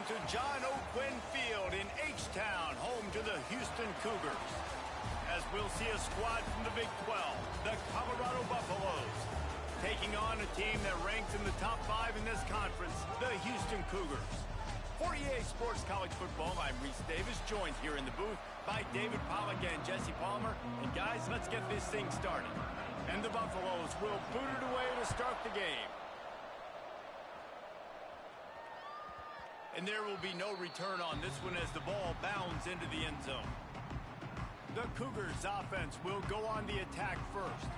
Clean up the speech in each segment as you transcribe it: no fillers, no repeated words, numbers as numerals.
Welcome to John O'Quinn Field in H-Town, home to the Houston Cougars. As we'll see a squad from the Big 12, the Colorado Buffaloes, taking on a team that ranks in the top 5 in this conference, the Houston Cougars. For EA Sports College Football, I'm Reese Davis, joined here in the booth by David Pollack and Jesse Palmer. And guys, let's get this thing started. And the Buffaloes will boot it away to start the game. And there will be no return on this one as the ball bounds into the end zone. The Cougars offense will go on the attack first.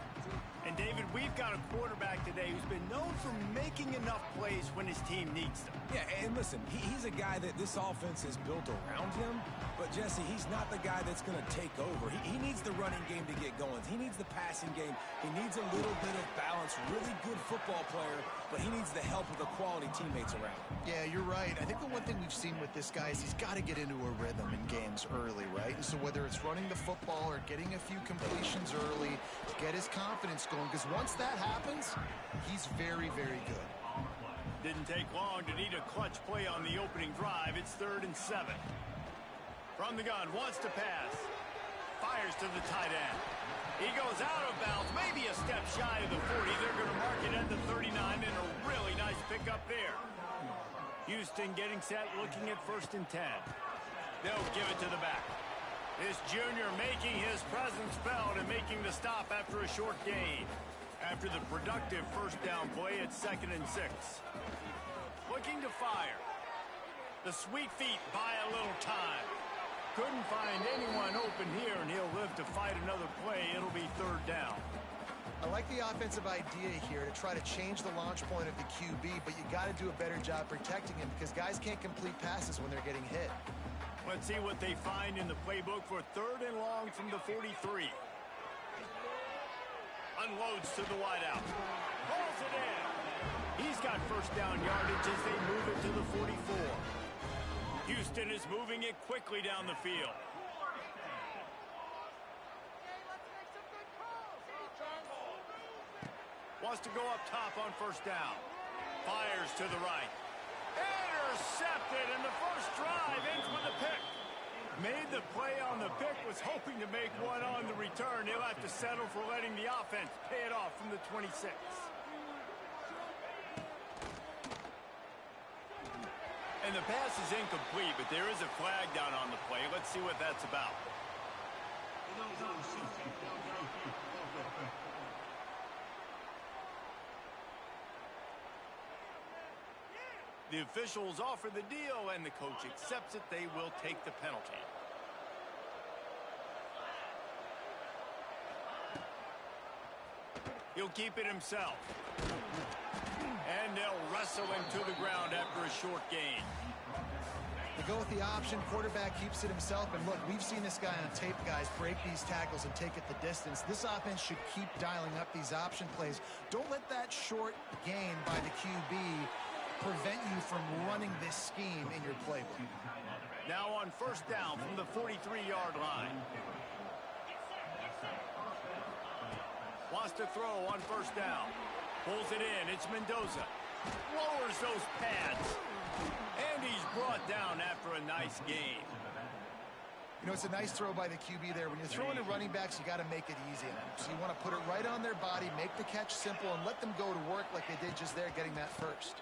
And David, we've got a quarterback today who's been known for making enough plays when his team needs them. Yeah, and listen, he's a guy that this offense is built around him. But, Jesse, he's not the guy that's going to take over. He needs the running game to get going. He needs the passing game. He needs a little bit of balance. Really good football player, but he needs the help of the quality teammates around him. Yeah, you're right. I think the one thing we've seen with this guy is he's got to get into a rhythm in games early, right? And so whether it's running the football or getting a few completions early to get his confidence going, because once that happens, he's very, very good. Didn't take long to need a clutch play on the opening drive. It's 3rd and 7. From the gun, wants to pass. Fires to the tight end. He goes out of bounds, maybe a step shy of the 40. They're going to mark it at the 39, and a really nice pickup there. Houston getting set, looking at 1st and 10. They'll give it to the back. This junior making his presence felt and making the stop after a short gain. After the productive first down play, it's 2nd and 6. Looking to fire. The sweet feet buy a little time. Couldn't find anyone open here, and he'll live to fight another play. It'll be 3rd down. I like the offensive idea here to try to change the launch point of the QB, but you got to do a better job protecting him because guys can't complete passes when they're getting hit. Let's see what they find in the playbook for 3rd and long from the 43. Unloads to the wideout. Pulls it in. He's got first down yardage as they move it to the 44. Houston is moving it quickly down the field. Wants to go up top on 1st down. Fires to the right. Intercepted, and the first drive ends with a pick. Made the play on the pick, was hoping to make one on the return. He'll have to settle for letting the offense pay it off from the 26. And the pass is incomplete, but there is a flag down on the play. Let's see what that's about. The officials offer the deal, and the coach accepts it. They will take the penalty. He'll keep it himself. And they'll wrestle him to the ground after a short gain. They go with the option. Quarterback keeps it himself. And look, we've seen this guy on tape, guys, break these tackles and take it the distance. This offense should keep dialing up these option plays. Don't let that short gain by the QB prevent you from running this scheme in your playbook. Now on 1st down from the 43-yard line. Wants to throw on 1st down. Pulls it in. It's Mendoza. Lowers those pads. And he's brought down after a nice gain. You know, it's a nice throw by the QB there. When you're throwing to running backs, you got to make it easy. So you want to put it right on their body, make the catch simple, and let them go to work like they did just there, getting that first.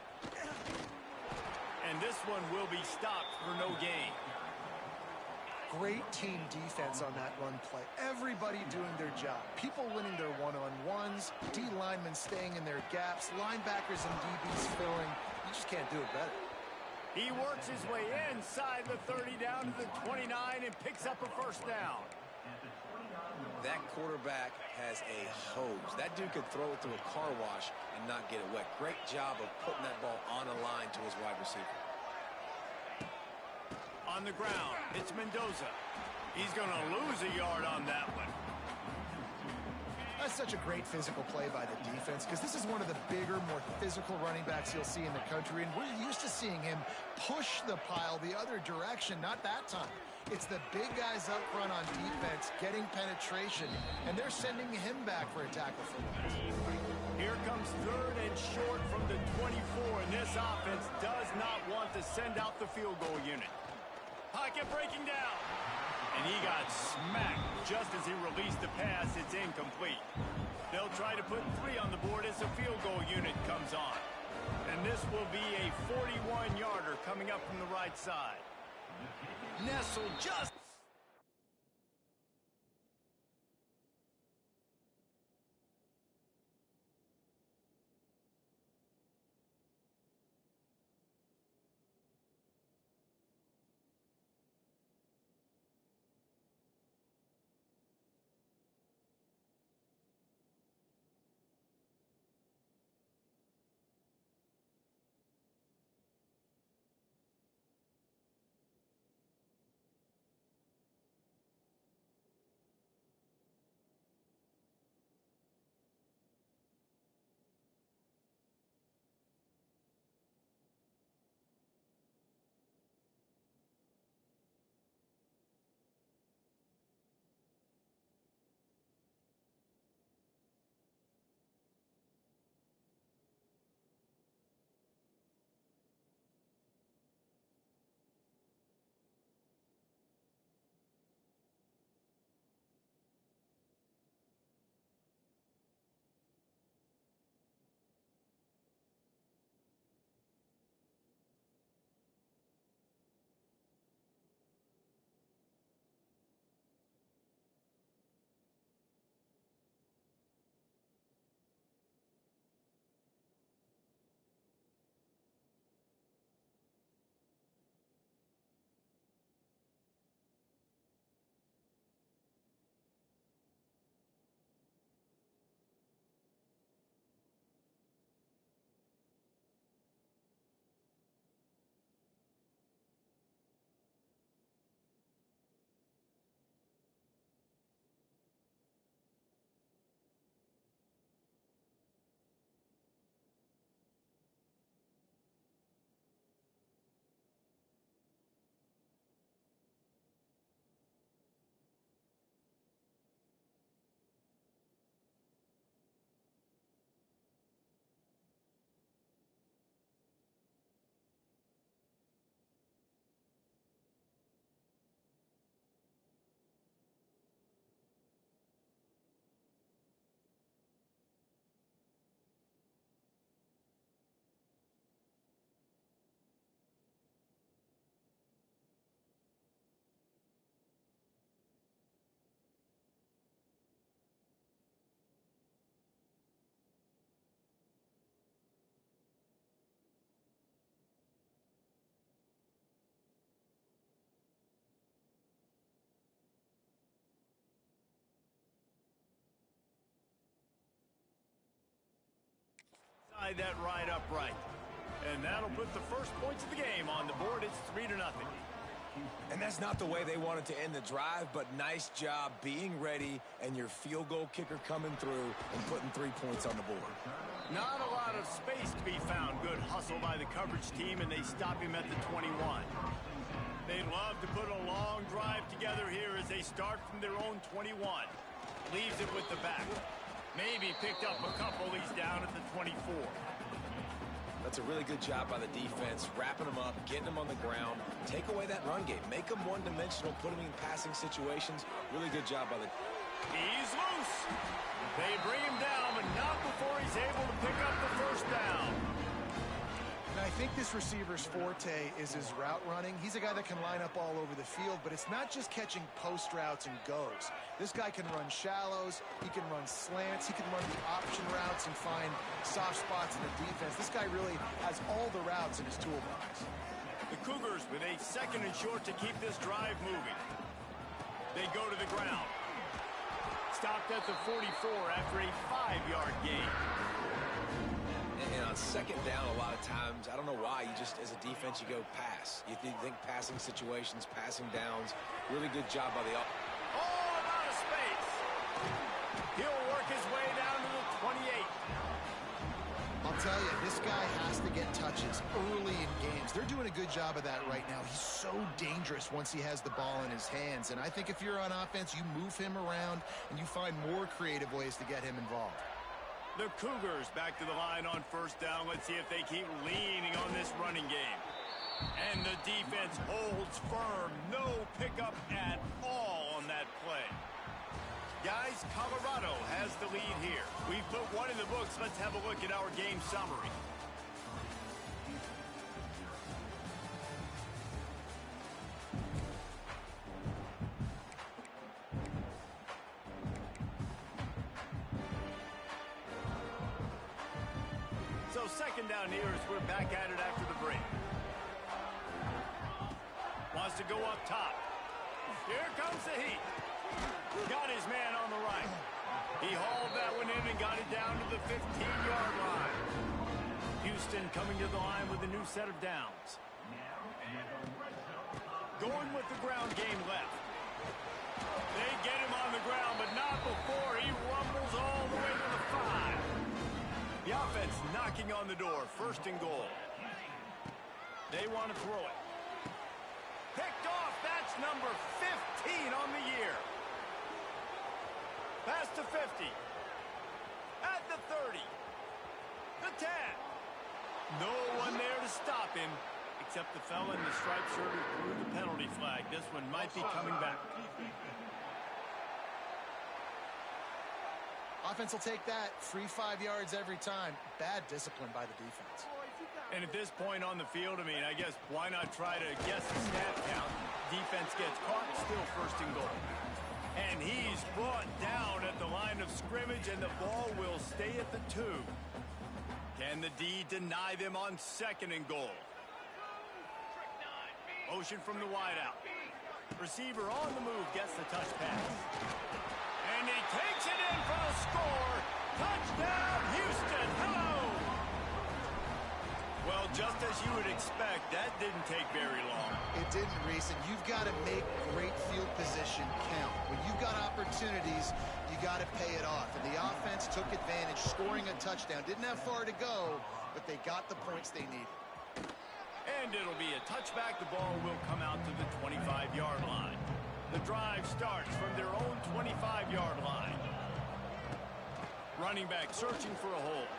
And this one will be stopped for no gain. Great team defense on that run play. Everybody doing their job. People winning their one-on-ones, D linemen staying in their gaps, linebackers and DBs filling. You just can't do it better. He works his way inside the 30 down to the 29 and picks up a 1st down. That quarterback has a hose. That dude could throw it through a car wash and not get it wet. Great job of putting that ball on the line to his wide receiver. On the ground, it's Mendoza. He's going to lose a yard on that one. That's such a great physical play by the defense because this is one of the bigger, more physical running backs you'll see in the country, and we're used to seeing him push the pile the other direction. Not that time. It's the big guys up front on defense getting penetration, and they're sending him back for a tackle for loss. Here comes third and short from the 24, and this offense does not want to send out the field goal unit. Pocket breaking down. And he got smacked just as he released the pass. It's incomplete. They'll try to put 3 on the board as the field goal unit comes on. And this will be a 41-yarder coming up from the right side. Nestle just... that right upright. And that'll put the first points of the game on the board. It's 3-0. And that's not the way they wanted to end the drive, but nice job being ready and your field goal kicker coming through and putting 3 points on the board. Not a lot of space to be found. Good hustle by the coverage team, and they stop him at the 21. They love to put a long drive together here as they start from their own 21. Leaves it with the back. Maybe picked up a couple. He's down at the 24. That's a really good job by the defense, wrapping them up, getting them on the ground. Take away that run game. Make them one-dimensional, put them in passing situations. Really good job by the... He's loose. They bring him down, but not before he's able to pick up the first down. And I think this receiver's forte is his route running. He's a guy that can line up all over the field, but it's not just catching post routes and goes. This guy can run shallows, he can run slants, he can run the option routes and find soft spots in the defense. This guy really has all the routes in his toolbox. The Cougars with a second and short to keep this drive moving. They go to the ground. Stopped at the 44 after a 5-yard gain. And on second down, a lot of times, I don't know why, you just, as a defense, you go pass. You think passing situations, passing downs. Really good job by the... Oh, I'm out of space. He'll work his way down to the 28. I'll tell you, this guy has to get touches early in games. They're doing a good job of that right now. He's so dangerous once he has the ball in his hands. And I think if you're on offense, you move him around and you find more creative ways to get him involved. The Cougars back to the line on first down. Let's see if they keep leaning on this running game. And the defense holds firm. No pickup at all on that play. Guys, Colorado has the lead here. We've put one in the books. Let's have a look at our game summary. So second down here as we're back at it after the break. Wants to go up top. Here comes the heat. Got his man on the right. He hauled that one in and got it down to the 15-yard line. Houston coming to the line with a new set of downs. Going with the ground game left. They get him on the ground, but not before he rumbles all the way to the 5. The offense knocking on the door. First and goal. They want to throw it. Picked off. That's number 15 on the year. Pass to 50. At the 30. The 10. No one there to stop him, except the fella in the striped shirt who threw the penalty flag. This one might be coming back. Offense will take that. Free 5 yards every time. Bad discipline by the defense. And at this point on the field, I mean, I guess why not try to guess the snap count? Defense gets caught, still first and goal. And he's brought down at the line of scrimmage, and the ball will stay at the 2. Can the D deny them on second and goal? Motion from the wideout. Receiver on the move gets the touch pass. And he takes it in for the score. Touchdown, Houston. Hello. Well, just as you would expect, that didn't take very long. It didn't, Reese, and you've got to make great field position count. When you've got opportunities, you got to pay it off. And the offense took advantage, scoring a touchdown. Didn't have far to go, but they got the points they needed. And it'll be a touchback. The ball will come out to the 25-yard line. The drive starts from their own 25-yard line. Running back searching for a hole.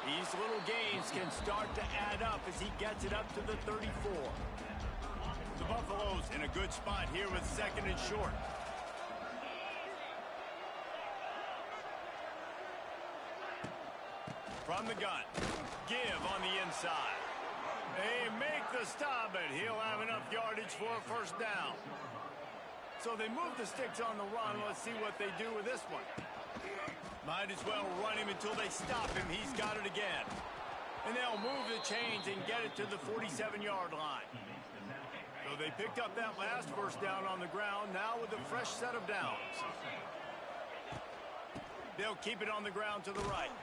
These little gains can start to add up as he gets it up to the 34. The Buffaloes in a good spot here with second and short. From the gun. Give on the inside. They make the stop, but he'll have enough yardage for a first down. So they move the sticks on the run. Let's see what they do with this one. Might as well run him until they stop him. He's got it again. And they'll move the chains and get it to the 47-yard line. So they picked up that last first down on the ground, now with a fresh set of downs. They'll keep it on the ground to the right.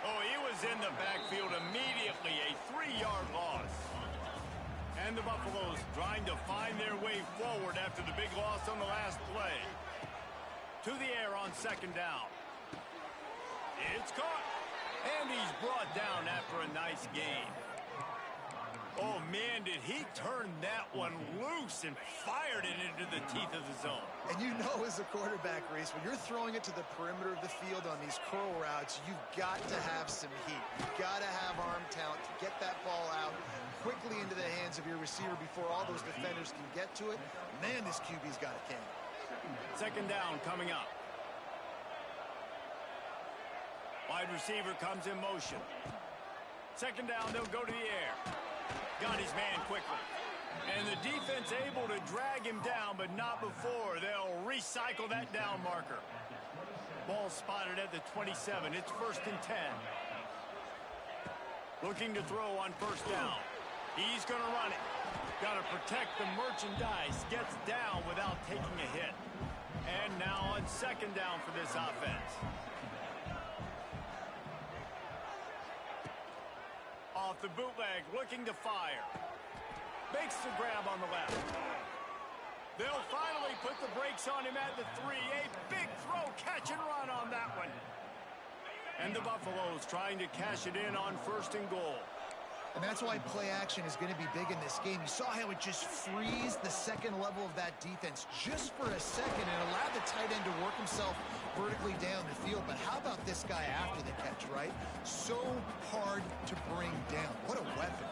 Oh, he was in the backfield immediately, a 3-yard loss. And the Buffaloes trying to find their way forward after the big loss on the last play. To the air on second down. It's caught. And he's brought down after a nice gain. Oh, man, did he turn that one loose and fired it into the teeth of the zone. And you know as a quarterback, Reese, when you're throwing it to the perimeter of the field on these curl routes, you've got to have some heat. You've got to have arm talent to get that ball out quickly into the hands of your receiver before all those defenders can get to it. Man, this QB's got a cannon. Second down coming up. Wide receiver comes in motion. Second down, they'll go to the air. Got his man quickly. And the defense able to drag him down, but not before. They'll recycle that down marker. Ball spotted at the 27. It's first and 10. Looking to throw on first down. He's going to run it. Got to protect the merchandise. Gets down without taking a hit. And now on second down for this offense. Off the bootleg, looking to fire. Makes the grab on the left. They'll finally put the brakes on him at the 3. A big throw, catch and run on that one. And the Buffaloes trying to cash it in on first and goal. And that's why play action is going to be big in this game. You saw how it just freezed the second level of that defense just for a second and allowed the tight end to work himself vertically down the field. But how about this guy after the catch, right? So hard to bring down. What a weapon.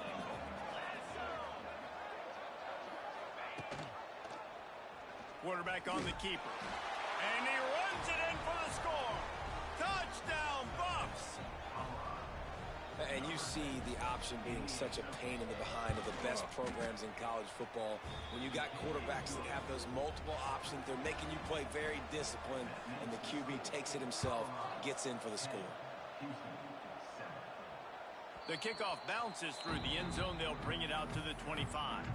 Quarterback on the keeper. And he runs it in for the score. Touchdown, Buffs. And you see the option being such a pain in the behind of the best programs in college football. When you got quarterbacks that have those multiple options, they're making you play very disciplined, and the QB takes it himself, gets in for the score. The kickoff bounces through the end zone. They'll bring it out to the 25.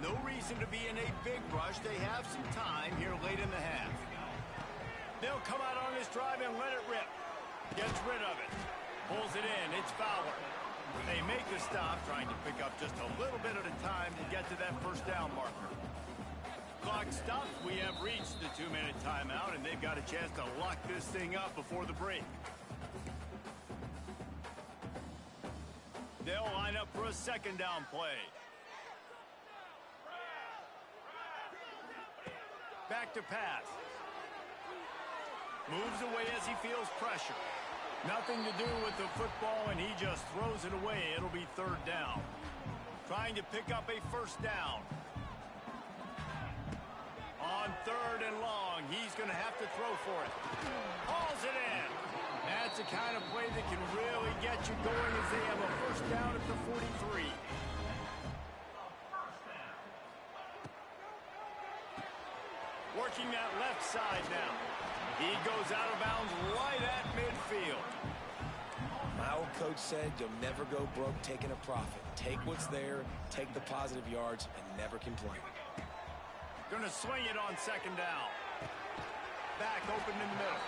No reason to be in a big rush. They have some time here late in the half. They'll come out on this drive and let it rip. Gets rid of it. Pulls it in. It's Fowler. They make the stop, trying to pick up just a little bit at a time to get to that first down marker. Clock stops. We have reached the 2-minute timeout, and they've got a chance to lock this thing up before the break. They'll line up for a second down play. Back to pass. Moves away as he feels pressure. Nothing to do with the football, and he just throws it away. It'll be third down. Trying to pick up a first down. On third and long, he's going to have to throw for it. Hauls it in. That's the kind of play that can really get you going as they have a first down at the 43. Working that left side now. He goes out of bounds right at midfield. My old coach said you'll never go broke taking a profit. Take what's there, take the positive yards, and never complain. Going to swing it on second down. Back open in the middle.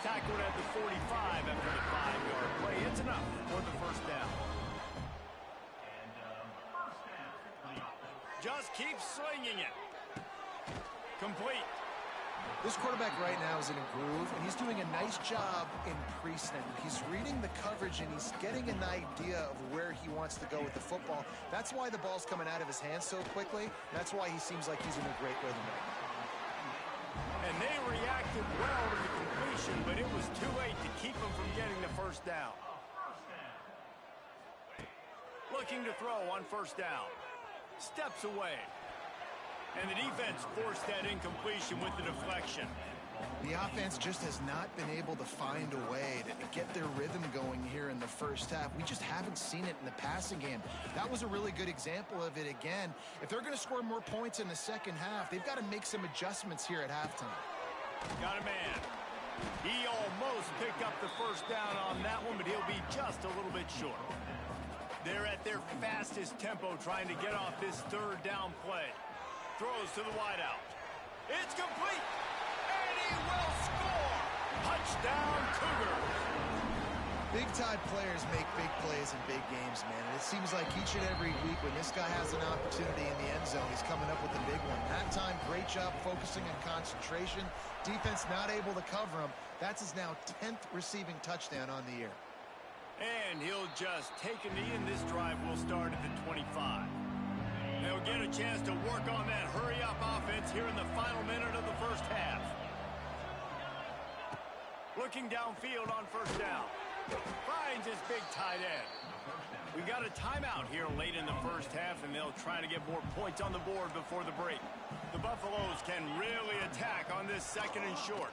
Tackled at the 45 after the 5-yard play. It's enough for the first down. Just keep slinging it. Complete. This quarterback right now is in a groove, and he's doing a nice job in pre-snap. He's reading the coverage, and he's getting an idea of where he wants to go with the football. That's why the ball's coming out of his hands so quickly. That's why he seems like he's in a great rhythm right now. And they reacted well to the completion, but it was too late to keep him from getting the first down. Looking to throw on first down. Steps away. And the defense forced that incompletion with the deflection. The offense just has not been able to find a way to get their rhythm going here in the first half. We just haven't seen it in the passing game. That was a really good example of it again. If they're going to score more points in the second half, they've got to make some adjustments here at halftime. Got a man. He almost picked up the first down on that one, but he'll be just a little bit short. They're at their fastest tempo trying to get off this third down play. Throws to the wideout. It's complete. And he will score. Touchdown, Cougars. Big-time players make big plays in big games, man. And it seems like each and every week when this guy has an opportunity in the end zone, he's coming up with a big one. That time, great job focusing on concentration. Defense not able to cover him. That's his now 10th receiving touchdown on the year. And he'll just take a knee, and this drive will start at the 25. They'll get a chance to work on that hurry-up offense here in the final minute of the first half. Looking downfield on first down. Finds his big tight end. We've got a timeout here late in the first half, and they'll try to get more points on the board before the break. The Buffaloes can really attack on this second and short.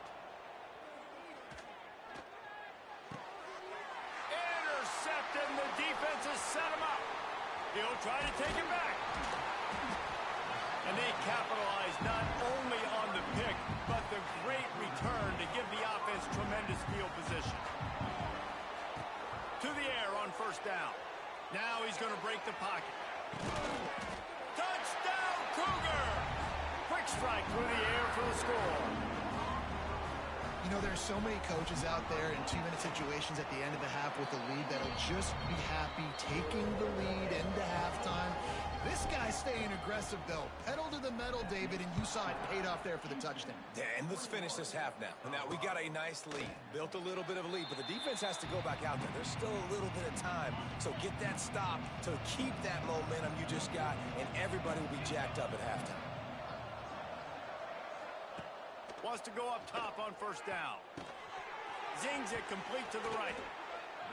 Intercepted, and the defense has set him up. He'll try to take it back. And they capitalize not only on the pick, but the great return to give the offense tremendous field position. To the air on first down. Now he's going to break the pocket. Touchdown, Cougar! Quick strike through the air for the score. You You know, there's so many coaches out there in 2-minute situations at the end of the half with the lead that'll just be happy taking the lead into halftime. This guy's staying aggressive, though. Pedal to the metal, David, and you saw it paid off there for the touchdown. Yeah, and let's finish this half now. Now, we got a nice lead. Built a little bit of a lead, but the defense has to go back out there. There's still a little bit of time. So get that stop to keep that momentum you just got, and everybody will be jacked up at halftime. Wants to go up top on first down. Zings it complete to the right.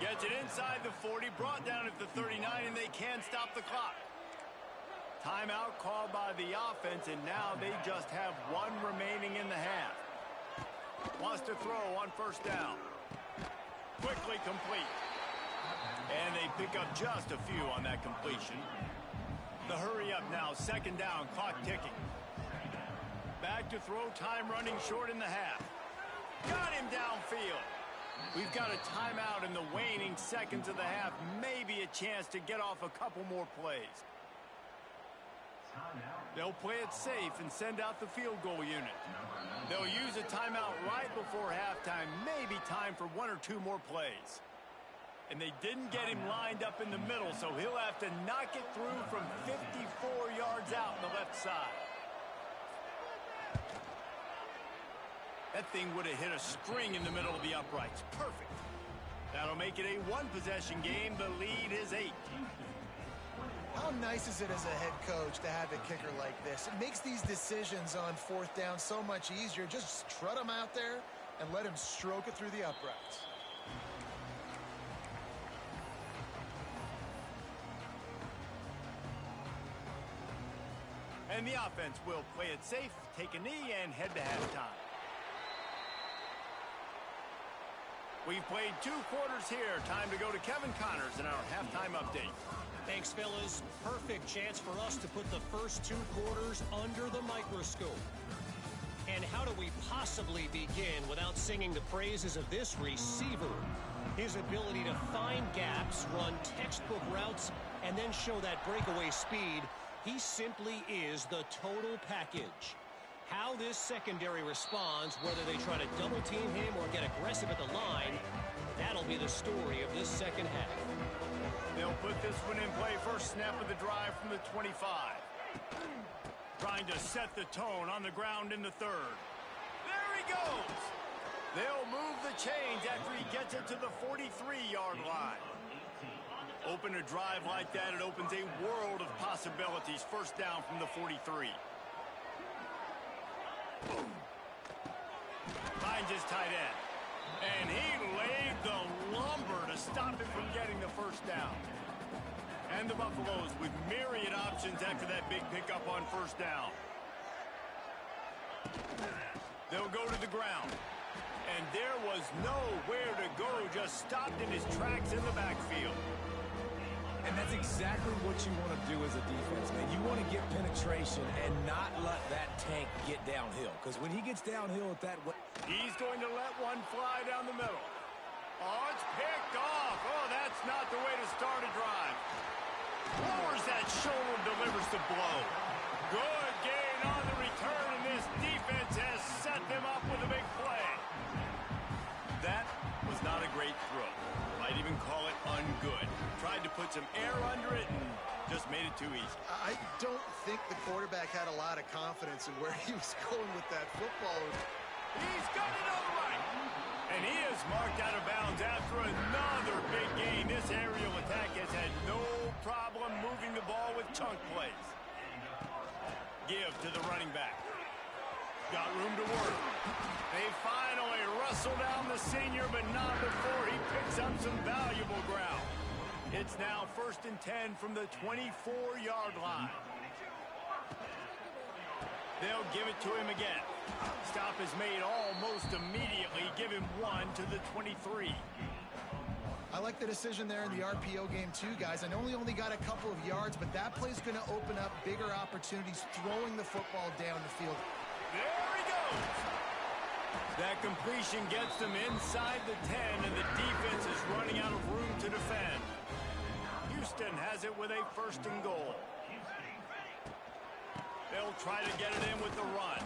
Gets it inside the 40, brought down at the 39, and they can't stop the clock. Timeout called by the offense, and now they just have one remaining in the half. Wants to throw on first down. Quickly complete. And they pick up just a few on that completion. The hurry up now, second down, clock ticking. Back to throw, time running short in the half. Got him downfield. We've got a timeout in the waning seconds of the half. Maybe a chance to get off a couple more plays. They'll play it safe and send out the field goal unit. They'll use a timeout right before halftime. Maybe time for one or two more plays. And they didn't get him lined up in the middle, so he'll have to knock it through from 54 yards out on the left side. That thing would have hit a string in the middle of the uprights. Perfect. That'll make it a one-possession game. The lead is 8. How nice is it as a head coach to have a kicker like this? It makes these decisions on fourth down so much easier. Just strut him out there and let him stroke it through the uprights. And the offense will play it safe, take a knee, and head to halftime. We've played 2 quarters here. Time to go to Kevin Connors in our halftime update. Thanks, fellas. Perfect chance for us to put the first 2 quarters under the microscope. And how do we possibly begin without singing the praises of this receiver? His ability to find gaps, run textbook routes, and then show that breakaway speed. He simply is the total package. How this secondary responds, whether they try to double team him or get aggressive at the line, that'll be the story of this second half. They'll put this one in play first snap of the drive from the 25. Trying to set the tone on the ground in the 3rd. There he goes. They'll move the chains after he gets it to the 43-yard line. Open a drive like that, it opens a world of possibilities. First down from the 43. Finds his tight end. And he laid the lumber to stop him from getting the first down. And the Buffaloes with myriad options after that big pickup on first down. They'll go to the ground. And there was nowhere to go, just stopped in his tracks in the backfield. And that's exactly what you want to do as a defense, man. You want to get penetration and not let that tank get downhill. Because when he gets downhill at that way, he's going to let one fly down the middle. Oh, it's picked off. Oh, that's not the way to start a drive. Lowers that shoulder, delivers the blow. Good gain on the return, and this defense has set them up with a big play. That was not a great throw. Might even call it ungood. Tried to put some air under it and just made it too easy. I don't think the quarterback had a lot of confidence in where he was going with that football. He's got it on the right. And he is marked out of bounds after another big gain. This aerial attack has had no problem moving the ball with chunk plays. Give to the running back. Got room to work. They finally wrestle down the senior, but not before he picks up some valuable ground. It's now 1st and 10 from the 24-yard line. They'll give it to him again. Stop is made almost immediately. Give him 1 to the 23. I like the decision there in the RPO game too, guys. I know he only got a couple of yards, but that play's going to open up bigger opportunities throwing the football down the field. There he goes. That completion gets them inside the 10, and the defense is running out of room to defend. Houston has it with a 1st and goal. They'll try to get it in with the run.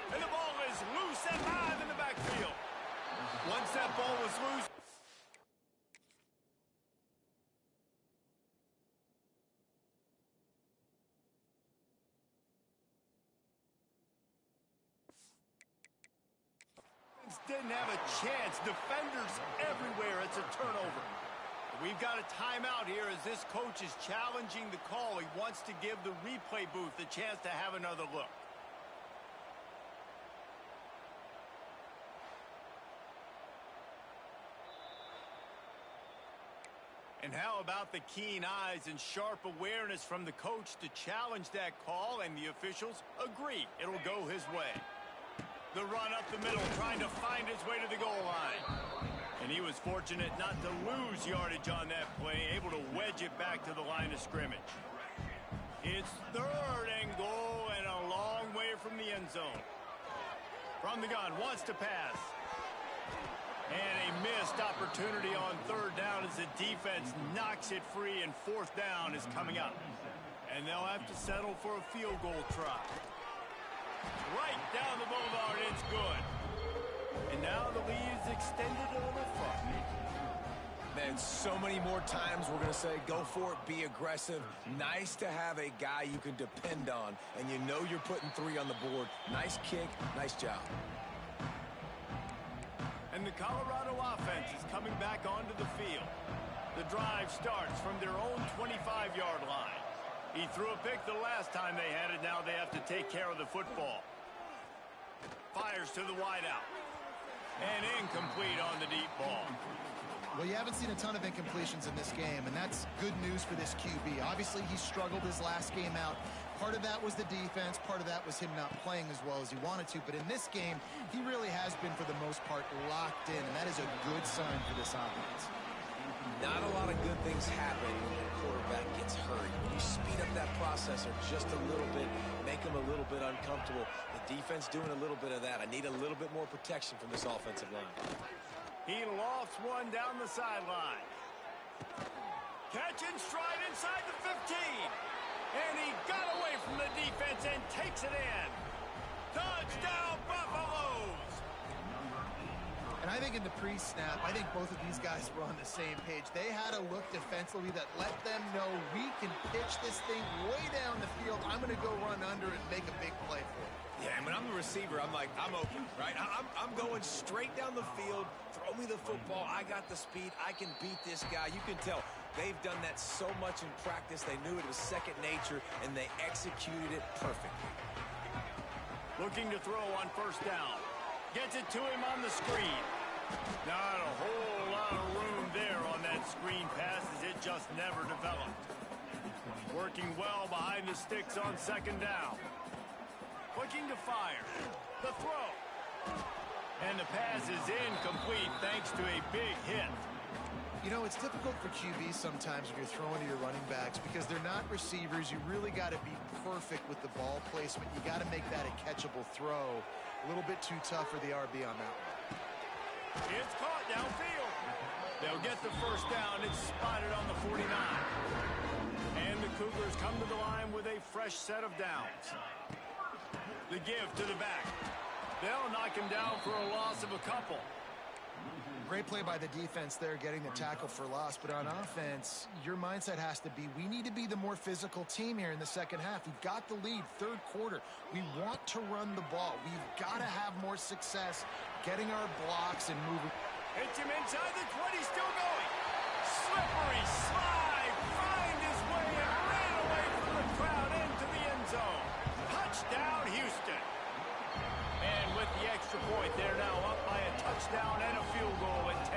And the ball is loose and live in the backfield. Once that ball was loose, didn't have a chance. Defenders everywhere. It's a turnover. We've got a timeout here as this coach is challenging the call. He wants to give the replay booth a chance to have another look. And how about the keen eyes and sharp awareness from the coach to challenge that call, and the officials agree it'll go his way. The run up the middle, trying to find his way to the goal line. And he was fortunate not to lose yardage on that play, able to wedge it back to the line of scrimmage. It's 3rd and goal and a long way from the end zone. From the gun, wants to pass. And a missed opportunity on 3rd down as the defense knocks it free, and 4th down is coming up. And they'll have to settle for a field goal try. Right down the boulevard, it's good. And now the lead is extended a little far. Man, so many more times we're going to say, go for it, be aggressive. Nice to have a guy you can depend on, and you know you're putting 3 on the board. Nice kick, nice job. And the Colorado offense is coming back onto the field. The drive starts from their own 25-yard line. He threw a pick the last time they had it. Now they have to take care of the football. Fires to the wideout. And incomplete on the deep ball. Well, you haven't seen a ton of incompletions in this game, and that's good news for this QB. Obviously, he struggled his last game out. Part of that was the defense. Part of that was him not playing as well as he wanted to. But in this game, he really has been, for the most part, locked in, and that is a good sign for this offense. Not a lot of good things happen when your quarterback gets hurt. When you speed up that processor just a little bit, make him a little bit uncomfortable. The defense doing a little bit of that. I need a little bit more protection from this offensive line. He lofts one down the sideline. Catch and stride inside the 15. And he got away from the defense and takes it in. Touchdown, Buffaloes! And I think in the pre-snap, I think both of these guys were on the same page. They had a look defensively that let them know we can pitch this thing way down the field. I'm going to go run under it and make a big play for it. Yeah, and when I'm the receiver, I'm like, I'm open, right? I'm going straight down the field. Throw me the football. I got the speed. I can beat this guy. You can tell they've done that so much in practice. They knew it was second nature, and they executed it perfectly. Looking to throw on 1st down. Gets it to him on the screen. Not a whole lot of room there on that screen pass, as it just never developed. Working well behind the sticks on 2nd down. Looking to fire. The throw. And the pass is incomplete thanks to a big hit. You know, it's difficult for QBs sometimes when you're throwing to your running backs because they're not receivers. You really got to be perfect with the ball placement. You got to make that a catchable throw. A little bit too tough for the RB on that one. It's caught downfield. They'll get the 1st down. It's spotted on the 49. And the Cougars come to the line with a fresh set of downs. The give to the back. They'll knock him down for a loss of a couple. Great play by the defense there, getting the tackle for loss. But on offense, your mindset has to be, we need to be the more physical team here in the second half. We've got the lead, 3rd quarter. We want to run the ball. We've got to have more success getting our blocks and moving. Hits him inside the 20, still going. Slippery slide, find his way and ran away from the crowd into the end zone. Touchdown, Houston. And with the extra point, they're now up by a touchdown and a field goal at 10.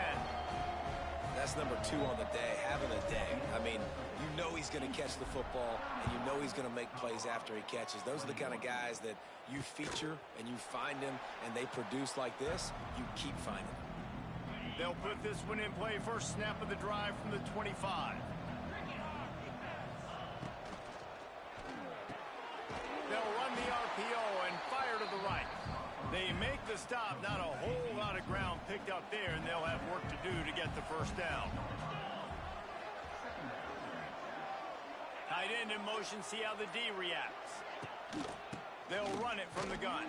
That's number 2 on the day, having a day. I mean, you know he's going to catch the football, and you know he's going to make plays after he catches. Those are the kind of guys that you feature and you find them, and they produce like this, you keep finding them. They'll put this one in play. First snap of the drive from the 25. They'll run the RPO and fire to the right. They make the stop. Not a whole lot of ground picked up there, and they'll have work to do to get the 1st down. Tight end in motion. See how the D reacts. They'll run it from the gun.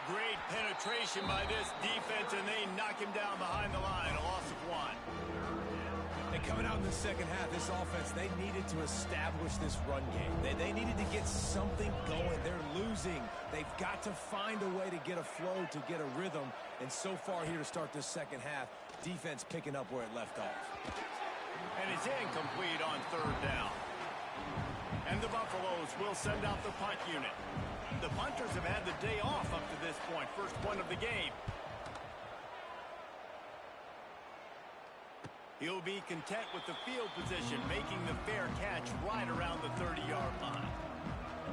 Great penetration by this defense, and they knock him down behind the line. A loss of 1. And coming out in the second half, this offense, they needed to establish this run game. They needed to get something going. They're losing. They've got to find a way to get a flow, to get a rhythm. And so far here to start this second half, defense picking up where it left off. And it's incomplete on third down. And the Buffaloes will send out the punt unit. The punters have had the day off up to this point. First one of the game. He'll be content with the field position, making the fair catch right around the 30-yard line.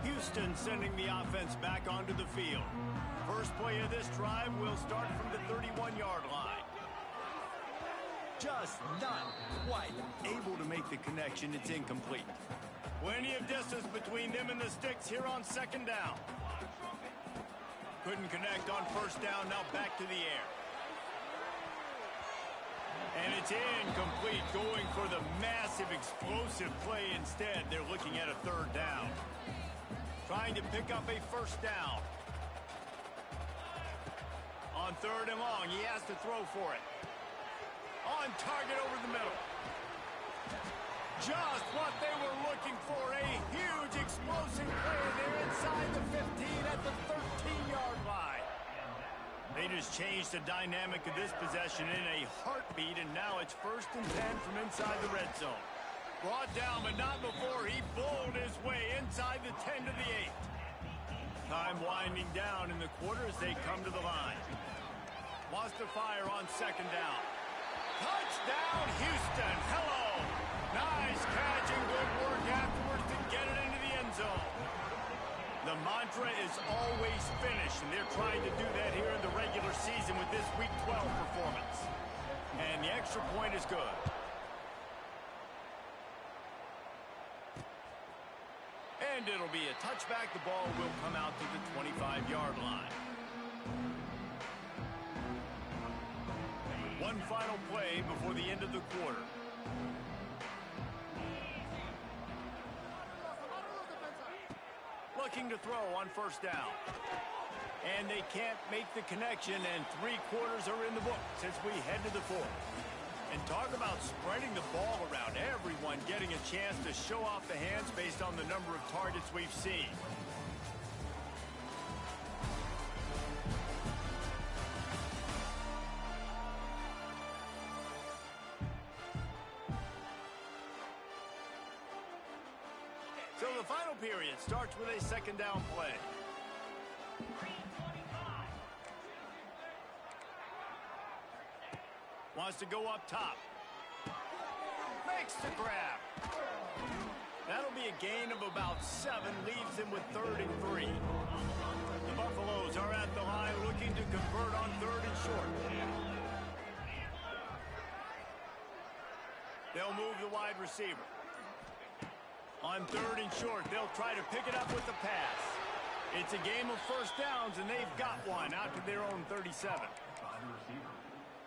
Houston sending the offense back onto the field. First play of this drive will start from the 31-yard line. Just not quite able to make the connection. It's incomplete. Plenty of distance between them and the sticks here on second down. Couldn't connect on first down. Now back to the air. And it's incomplete, going for the massive explosive play instead. They're looking at a third down. Trying to pick up a first down. On third and long, he has to throw for it. On target over the middle. Just what they were looking for, a huge explosive play. They're inside the 15 at the 13-yard line. They just changed the dynamic of this possession in a heartbeat, and now it's 1st and 10 from inside the red zone. Brought down, but not before he bowled his way inside the 10 to the 8. Time winding down in the quarter as they come to the line. Wants to fire on second down. Touchdown, Houston. Hello. Nice catch and good work afterwards to get it into the end zone. The mantra is always finish, and they're trying to do that here in the regular season with this Week 12 performance. And the extra point is good. And it'll be a touchback. The ball will come out to the 25-yard line. One final play before the end of the quarter. Looking to throw on first down. And they can't make the connection, and 3 quarters are in the books as we head to the 4th. And talk about spreading the ball around. Everyone getting a chance to show off the hands based on the number of targets we've seen. So the final period starts with a second down play. Wants to go up top. Makes the grab. That'll be a gain of about 7. Leaves him with 3rd and 3. The Buffaloes are at the line looking to convert on 3rd and short. They'll move the wide receiver. On 3rd and short, they'll try to pick it up with the pass. It's a game of first downs, and they've got one out to their own 37.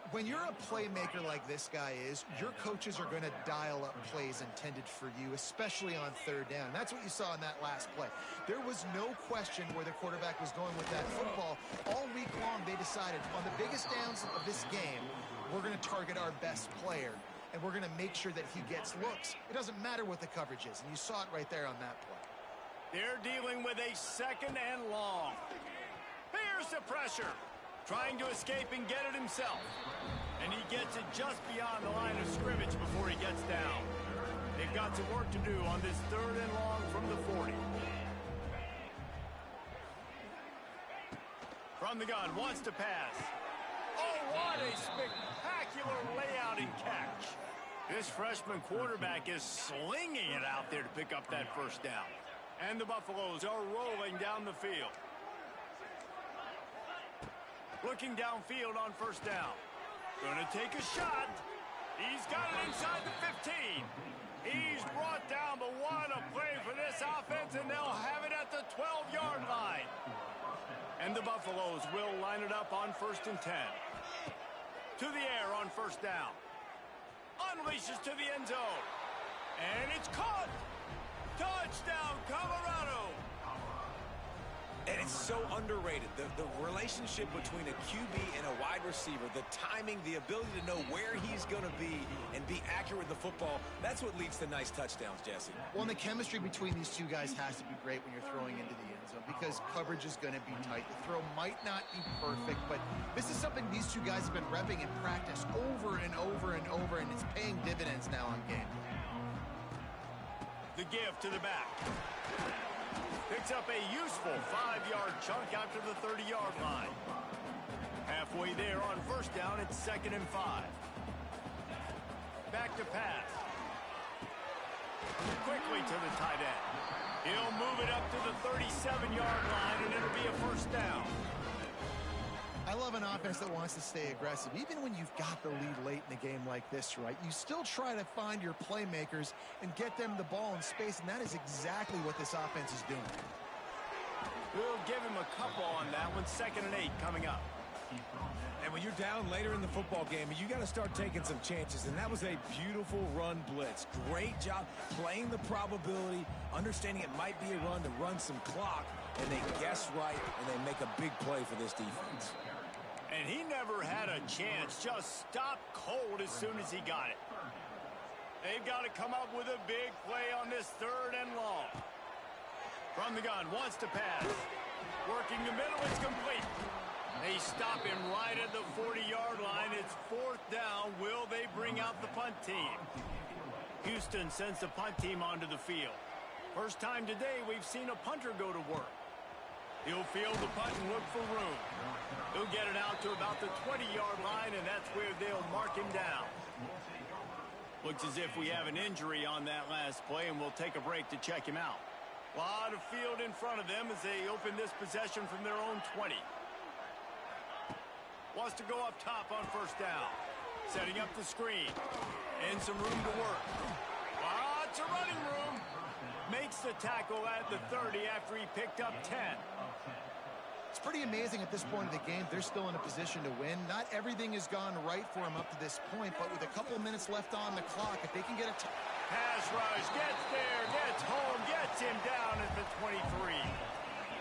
When you're a playmaker like this guy is, your coaches are going to dial up plays intended for you, especially on 3rd down. That's what you saw in that last play. There was no question where the quarterback was going with that football. All week long, they decided on the biggest downs of this game, we're going to target our best player, and we're going to make sure that he gets looks. It doesn't matter what the coverage is, and you saw it right there on that play. They're dealing with a 2nd and long. Here's the pressure. Trying to escape and get it himself. And he gets it just beyond the line of scrimmage before he gets down. They've got some work to do on this 3rd and long from the 40. From the gun, wants to pass. Oh, what a spectacular layout and catch. This freshman quarterback is slinging it out there to pick up that first down. And the Buffaloes are rolling down the field. Looking downfield on first down. Gonna take a shot. He's got it inside the 15. He's brought down, but what a play for this offense, and they'll have it at the 12-yard line. And the Buffaloes will line it up on 1st and 10. To the air on first down. Unleashes to the end zone. And it's caught. Touchdown, Colorado. And it's so underrated. The relationship between a QB and a wide receiver, the timing, the ability to know where he's going to be and be accurate with the football, that's what leads to nice touchdowns, Jesse. Well, and the chemistry between these two guys has to be great when you're throwing into the end zone because coverage is going to be tight. The throw might not be perfect, but this is something these two guys have been repping in practice over and over and over, and it's paying dividends now on game. The give to the back. Picks up a useful 5-yard chunk out to the 30-yard line. Halfway there on first down, it's 2nd and 5. Back to pass. Quickly to the tight end. He'll move it up to the 37-yard line, and it'll be a first down. I love an offense that wants to stay aggressive. Even when you've got the lead late in a game like this, right, you still try to find your playmakers and get them the ball in space, and that is exactly what this offense is doing. We'll give him a couple on that one. 2nd and 8 coming up. And when you're down later in the football game, you got to start taking some chances, and that was a beautiful run blitz. Great job playing the probability, understanding it might be a run to run some clock, and they guess right, and they make a big play for this defense. And he never had a chance. Just stopped cold as soon as he got it. They've got to come up with a big play on this 3rd and long. From the gun, wants to pass. Working the middle, it's complete. They stop him right at the 40-yard line. It's 4th down. Will they bring out the punt team? Houston sends the punt team onto the field. First time today we've seen a punter go to work. He'll field the punt and look for room. He'll get it out to about the 20-yard line, and that's where they'll mark him down. Looks as if we have an injury on that last play, and we'll take a break to check him out. A lot of field in front of them as they open this possession from their own 20. Wants to go up top on first down. Setting up the screen. And some room to work. Lots of running room. Makes the tackle at the 30 after he picked up 10. It's pretty amazing at this point of the game. They're still in a position to win. Not everything has gone right for them up to this point, but with a couple minutes left on the clock, if they can get a pass rush, gets there, gets home, gets him down at the 23.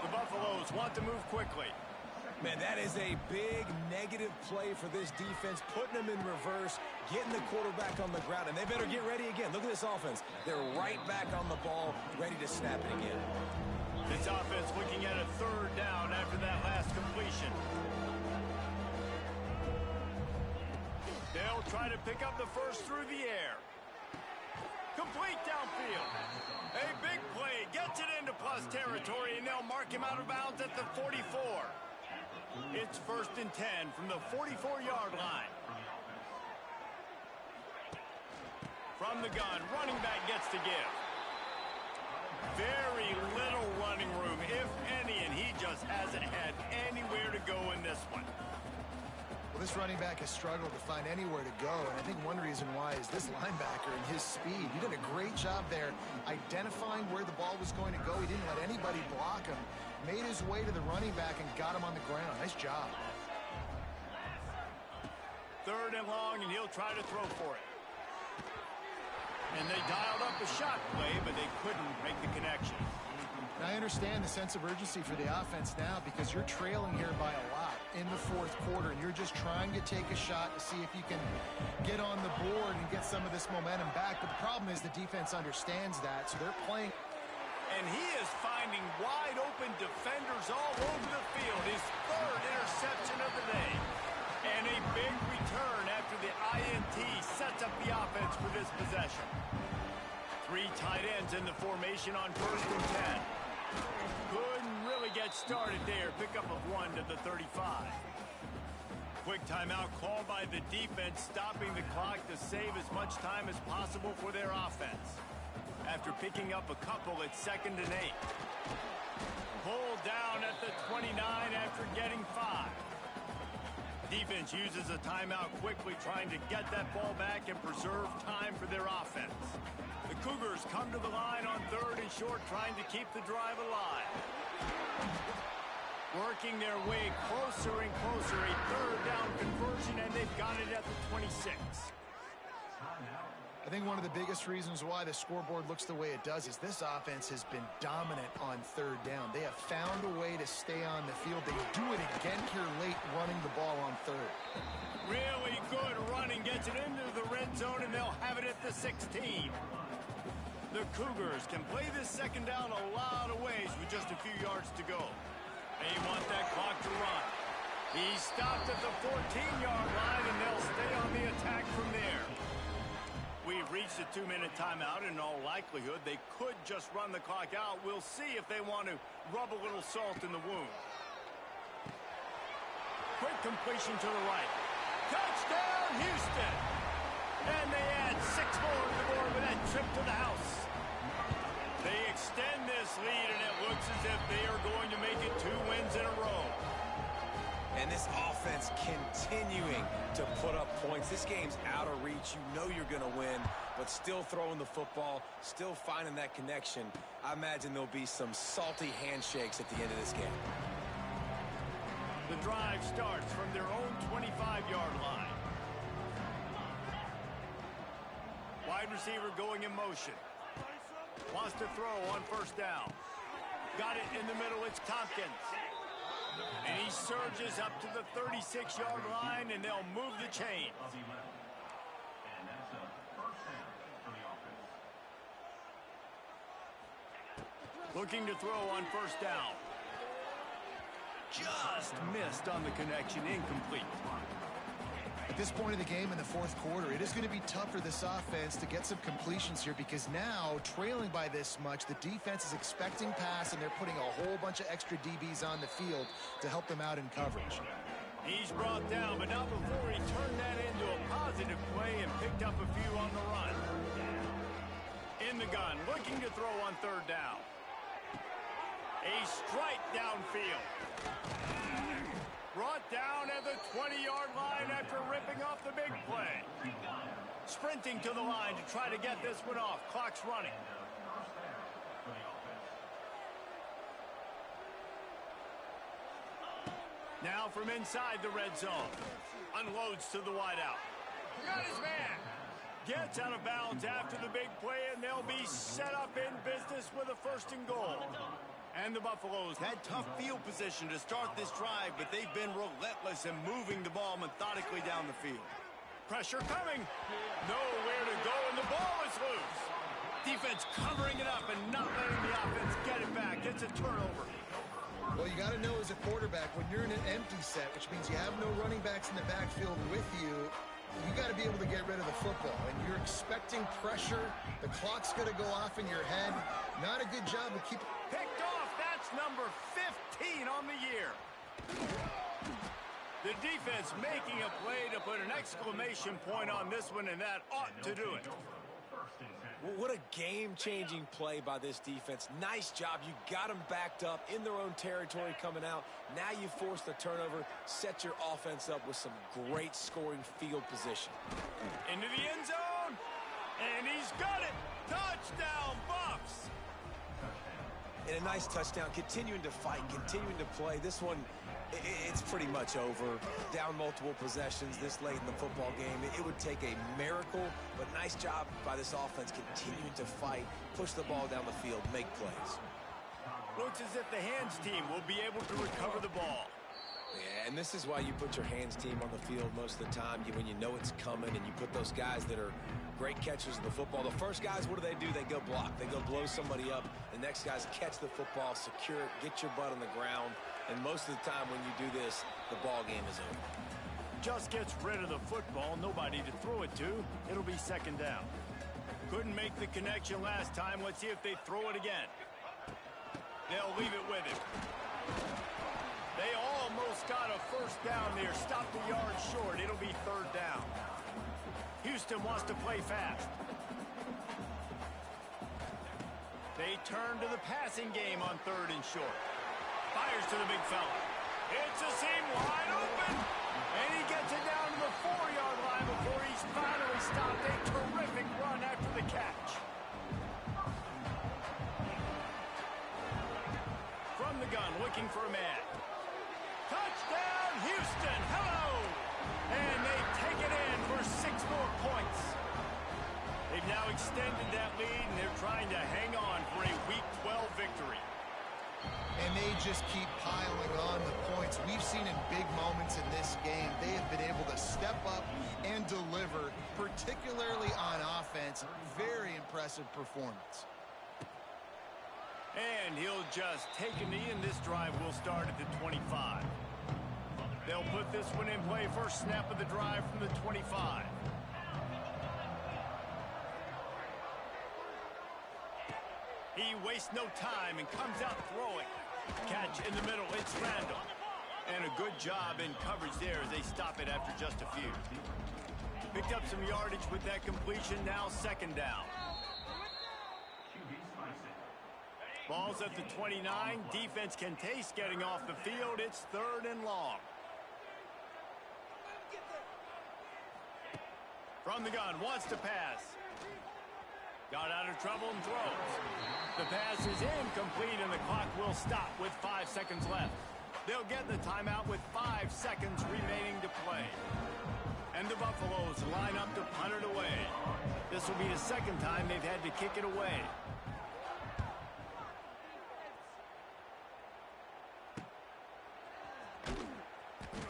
The Buffaloes want to move quickly. Man, that is a big negative play for this defense, putting them in reverse, getting the quarterback on the ground, and they better get ready again. Look at this offense. They're right back on the ball, ready to snap it again. This offense looking at a 3rd down after that last completion. They'll try to pick up the first through the air. Complete downfield. A big play, gets it into plus territory, and they'll mark him out of bounds at the 44. It's 1st and 10 from the 44-yard line. From the gun, running back gets to give. Very little running room, if any, and he just hasn't had anywhere to go in this one. Well, this running back has struggled to find anywhere to go, and I think one reason why is this linebacker and his speed. He did a great job there identifying where the ball was going to go. He didn't let anybody block him. Made his way to the running back and got him on the ground. Nice job. 3rd and long, and he'll try to throw for it. And they dialed up a shot play, but they couldn't make the connection. And I understand the sense of urgency for the offense now because you're trailing here by a lot in the 4th quarter, and you're just trying to take a shot to see if you can get on the board and get some of this momentum back. But the problem is the defense understands that, so they're playing. And he is finding wide open defenders all over the field. His 3rd interception of the day. And a big return after the INT sets up the offense for this possession. 3 tight ends in the formation on 1st and 10. Couldn't really get started there. Pickup of 1 to the 35. Quick timeout called by the defense, stopping the clock to save as much time as possible for their offense. After picking up a couple at 2nd and 8. Pulled down at the 29 after getting 5. Defense uses a timeout quickly, trying to get that ball back and preserve time for their offense. The Cougars come to the line on 3rd and short, trying to keep the drive alive. Working their way closer and closer, a 3rd down conversion, and they've got it at the 26. I think one of the biggest reasons why the scoreboard looks the way it does is this offense has been dominant on third down. They have found a way to stay on the field. They do it again here late, running the ball on third. Really good running, gets it into the red zone, and they'll have it at the 16. The Cougars can play this second down a lot of ways with just a few yards to go. They want that clock to run. He stopped at the 14-yard line, and they'll stay on the attack from there. We've reached a 2-minute timeout. In all likelihood, they could just run the clock out. We'll see if they want to rub a little salt in the wound. Quick completion to the right. Touchdown, Houston! And they add 6 more to the board with that trip to the house. They extend this lead, and it looks as if they are going to make it 2 wins in a row. And this offense continuing to put up points. This game's out of reach. You know you're going to win, but still throwing the football, still finding that connection. I imagine there'll be some salty handshakes at the end of this game. The drive starts from their own 25-yard line. Wide receiver going in motion. Wants to throw on first down. Got it in the middle. It's Tompkins. And he surges up to the 36-yard line, and they'll move the chains. Looking to throw on first down. Just missed on the connection, incomplete. At this point of the game in the fourth quarter, it is going to be tough for this offense to get some completions here because now, trailing by this much, the defense is expecting pass, and they're putting a whole bunch of extra DBs on the field to help them out in coverage. He's brought down, but not before he turned that into a positive play and picked up a few on the run. In the gun, looking to throw on third down. A strike downfield. Brought down at the 20-yard line after ripping off the big play. Sprinting to the line to try to get this one off. Clock's running. Now from inside the red zone. Unloads to the wideout. Got his man. Gets out of bounds after the big play, and they'll be set up in business with a 1st and goal. And the Buffaloes had tough field position to start this drive, but they've been relentless in moving the ball methodically down the field. Pressure coming. Nowhere to go, and the ball is loose. Defense covering it up and not letting the offense get it back. It's a turnover. Well, you got to know as a quarterback, when you're in an empty set, which means you have no running backs in the backfield with you, you got to be able to get rid of the football. And you're expecting pressure. The clock's going to go off in your head. Not a good job of keeping... Picked off. That's number 15 on the year. The defense making a play to put an exclamation point on this one, and that ought to do it. What a game-changing play by this defense. Nice job. You got them backed up in their own territory coming out. Now you force the turnover, set your offense up with some great scoring field position. Into the end zone, and he's got it. Touchdown, Buffs. And a nice touchdown, continuing to fight, continuing to play. This one, it's pretty much over. Down multiple possessions this late in the football game. It would take a miracle, but nice job by this offense continuing to fight, push the ball down the field, make plays. Looks as if the hands team will be able to recover the ball. Yeah, and this is why you put your hands team on the field most of the time, when you know it's coming, and you put those guys that are great catchers of the football. The first guys, what do? They go block. They go blow somebody up. The next guys catch the football, secure it, get your butt on the ground. And most of the time when you do this, the ball game is over. Just gets rid of the football, nobody to throw it to. It'll be second down. Couldn't make the connection last time. Let's see if they throw it again. They'll leave it with him. They almost got a first down there. Stopped a yard short. It'll be third down. Houston wants to play fast. They turn to the passing game on 3rd and short. Fires to the big fella. It's a seam wide open. And he gets it down to the 4-yard line before he's finally stopped. A terrific run after the catch. From the gun, looking for a man. Touchdown, Houston. Hello. And they take it in for 6 more points. They've now extended that lead, and they're trying to hang on for a Week 12 victory. And they just keep piling on the points. We've seen in big moments in this game, they have been able to step up and deliver, particularly on offense. Very impressive performance. And he'll just take a knee, and this drive will start at the 25. They'll put this one in play. First snap of the drive from the 25. He wastes no time and comes out throwing. Catch in the middle. It's Randall. And a good job in coverage there as they stop it after just a few. Picked up some yardage with that completion. Now second down. Ball's at the 29. Defense can taste getting off the field. It's third and long. From the gun, wants to pass. Got out of trouble and throws. The pass is incomplete, and the clock will stop with 5 seconds left. They'll get the timeout with 5 seconds remaining to play. And the Buffaloes line up to punt it away. This will be the second time they've had to kick it away.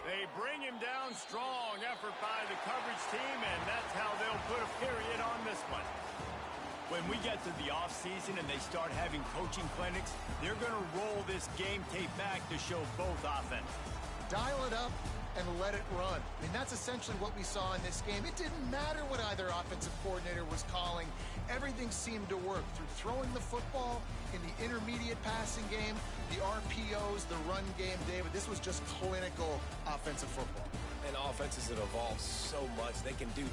They bring him down. Strong effort by the coverage team, and that's how they'll put a period on this one. When we get to the offseason and they start having coaching clinics, they're going to roll this game tape back to show both offenses. Dial it up and let it run. I mean, that's essentially what we saw in this game. It didn't matter what either offensive coordinator was calling. Everything seemed to work through throwing the football, in the intermediate passing game, the RPOs, the run game, David. This was just clinical offensive football. And offenses that evolve so much, they can do